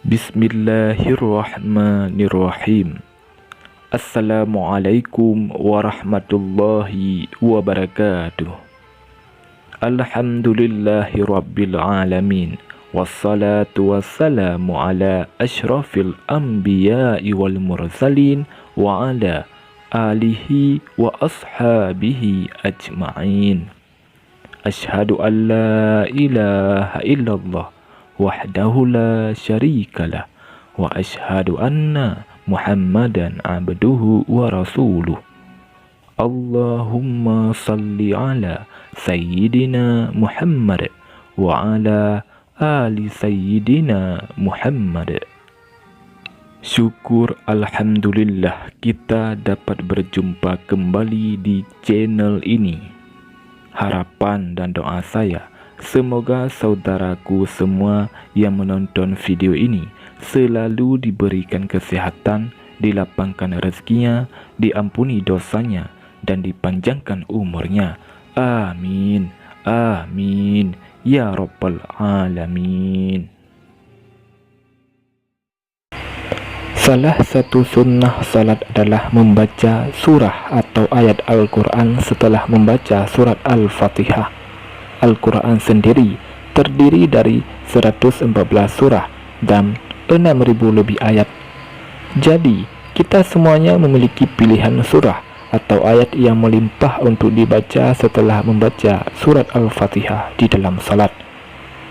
Bismillahirrahmanirrahim. Assalamualaikum warahmatullahi wabarakatuh. Alhamdulillahi rabbil alamin. Wassalatu wassalamu ala ashrafil anbiya'i wal mursalin wa ala alihi wa ashabihi ajma'in. Ashhadu an la ilaha illallah wahdahu la syarikalah wa ashhadu anna Muhammadan abduhu wa rasuluh. Allahumma salli ala sayyidina Muhammad wa ala ali sayyidina Muhammad. Syukur alhamdulillah kita dapat berjumpa kembali di channel ini. Harapan dan doa saya, semoga saudaraku semua yang menonton video ini selalu diberikan kesehatan, dilapangkan rezekinya, diampuni dosanya, dan dipanjangkan umurnya. Amin. Amin. Ya Rabbal Alamin. Salah satu sunnah salat adalah membaca surah atau ayat Al-Quran setelah membaca surat Al-Fatihah. Al-Quran sendiri terdiri dari 114 surah dan 6.000 lebih ayat. Jadi, kita semuanya memiliki pilihan surah atau ayat yang melimpah untuk dibaca setelah membaca surat Al-Fatihah di dalam salat.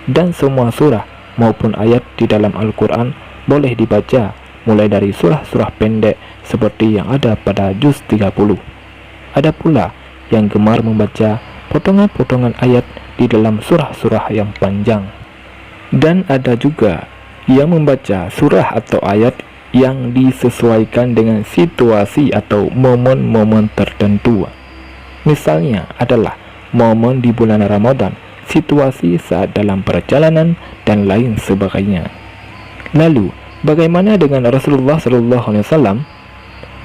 Dan semua surah maupun ayat di dalam Al-Quran boleh dibaca, mulai dari surah-surah pendek seperti yang ada pada juz 30. Ada pula yang gemar membaca potongan-potongan ayat di dalam surah-surah yang panjang. Dan ada juga yang membaca surah atau ayat yang disesuaikan dengan situasi atau momen-momen tertentu. Misalnya adalah momen di bulan Ramadan, situasi saat dalam perjalanan, dan lain sebagainya. Lalu, bagaimana dengan Rasulullah SAW?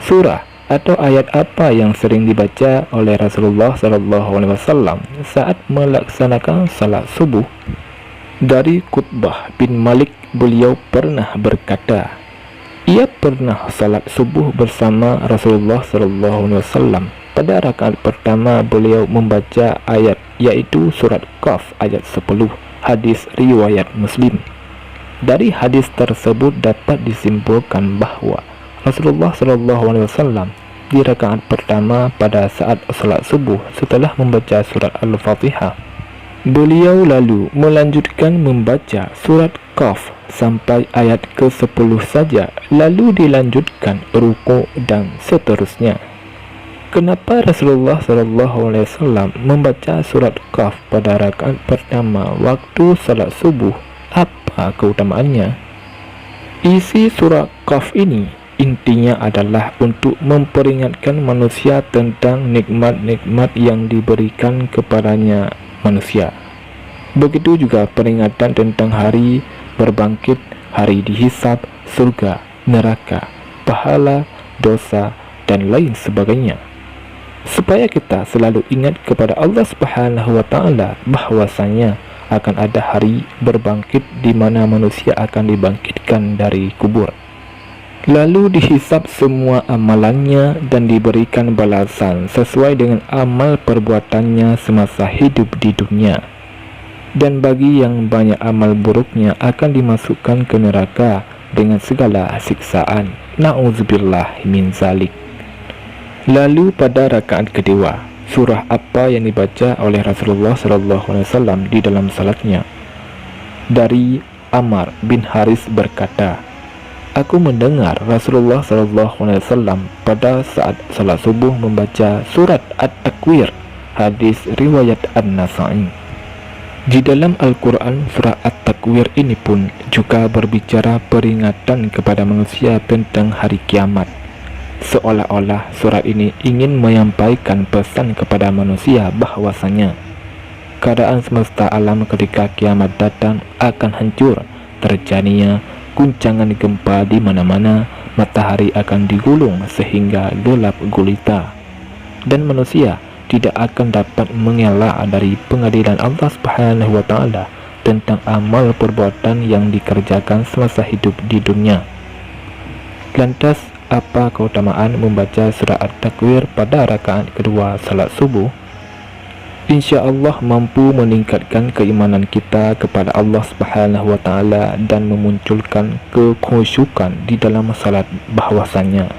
Surah atau ayat apa yang sering dibaca oleh Rasulullah SAW saat melaksanakan salat subuh? Dari Qutbah bin Malik, beliau pernah berkata, ia pernah salat subuh bersama Rasulullah SAW. Pada rakaat pertama beliau membaca ayat, yaitu surat Qaf ayat 10, hadis riwayat Muslim. Dari hadis tersebut dapat disimpulkan bahwa Rasulullah SAW di rakaat pertama pada saat salat subuh setelah membaca surat Al-Fatihah, beliau lalu melanjutkan membaca surat Qaf sampai ayat ke-10 saja, lalu dilanjutkan ruku dan seterusnya. Kenapa Rasulullah SAW membaca surat Qaf pada rakaat pertama waktu salat subuh? Apa keutamaannya? Isi surah Qaf ini intinya adalah untuk memperingatkan manusia tentang nikmat-nikmat yang diberikan kepadanya manusia. Begitu juga peringatan tentang hari berbangkit, hari dihisab, surga, neraka, pahala, dosa, dan lain sebagainya. Supaya kita selalu ingat kepada Allah Subhanahu wa Ta'ala bahwasanya akan ada hari berbangkit di mana manusia akan dibangkitkan dari kubur, lalu dihisab semua amalannya dan diberikan balasan sesuai dengan amal perbuatannya semasa hidup di dunia. Dan bagi yang banyak amal buruknya akan dimasukkan ke neraka dengan segala siksaan. Na'udzubillah min zalik. Lalu pada rakaat kedua, surah apa yang dibaca oleh Rasulullah SAW di dalam salatnya? Dari Ammar bin Haris berkata, aku mendengar Rasulullah SAW pada saat salat subuh membaca surat At-Takwir, hadis riwayat An-Nasa'i. Di dalam Al-Quran, surah At-Takwir ini pun juga berbicara peringatan kepada manusia tentang hari kiamat. Seolah-olah surat ini ingin menyampaikan pesan kepada manusia bahwasanya keadaan semesta alam ketika kiamat datang akan hancur, terjadinya guncangan gempa di mana-mana, matahari akan digulung sehingga gelap gulita, dan manusia tidak akan dapat mengelak dari pengadilan Allah Subhanahu wa Ta'ala tentang amal perbuatan yang dikerjakan semasa hidup di dunia. Lantas, apa keutamaan membaca surah At-Takwir pada rakaat kedua salat subuh? Insya Allah mampu meningkatkan keimanan kita kepada Allah Subhanahu wa Ta'ala dan memunculkan kekhusyukan di dalam salat, bahwasannya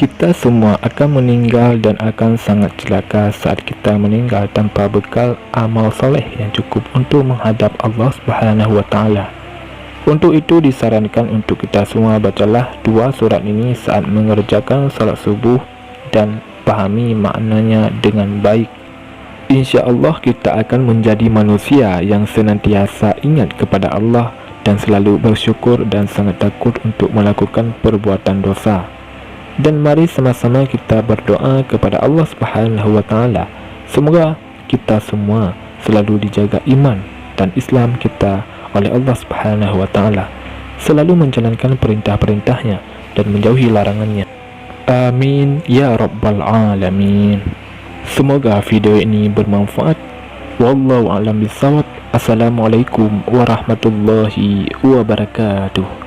kita semua akan meninggal dan akan sangat celaka saat kita meninggal tanpa bekal amal soleh yang cukup untuk menghadap Allah Subhanahu wa Ta'ala. Untuk itu disarankan untuk kita semua bacalah dua surat ini saat mengerjakan salat subuh dan pahami maknanya dengan baik. Insya Allah kita akan menjadi manusia yang senantiasa ingat kepada Allah dan selalu bersyukur dan sangat takut untuk melakukan perbuatan dosa. Dan mari sama-sama kita berdoa kepada Allah Subhanahu wa Ta'ala. Semoga kita semua selalu dijaga iman dan Islam kita oleh Allah Subhanahu wa Ta'ala, selalu menjalankan perintah-perintahnya dan menjauhi larangannya. Amin ya rabbal alamin. Semoga video ini bermanfaat. Wallahu a'lam bishawab. Assalamualaikum warahmatullahi wabarakatuh.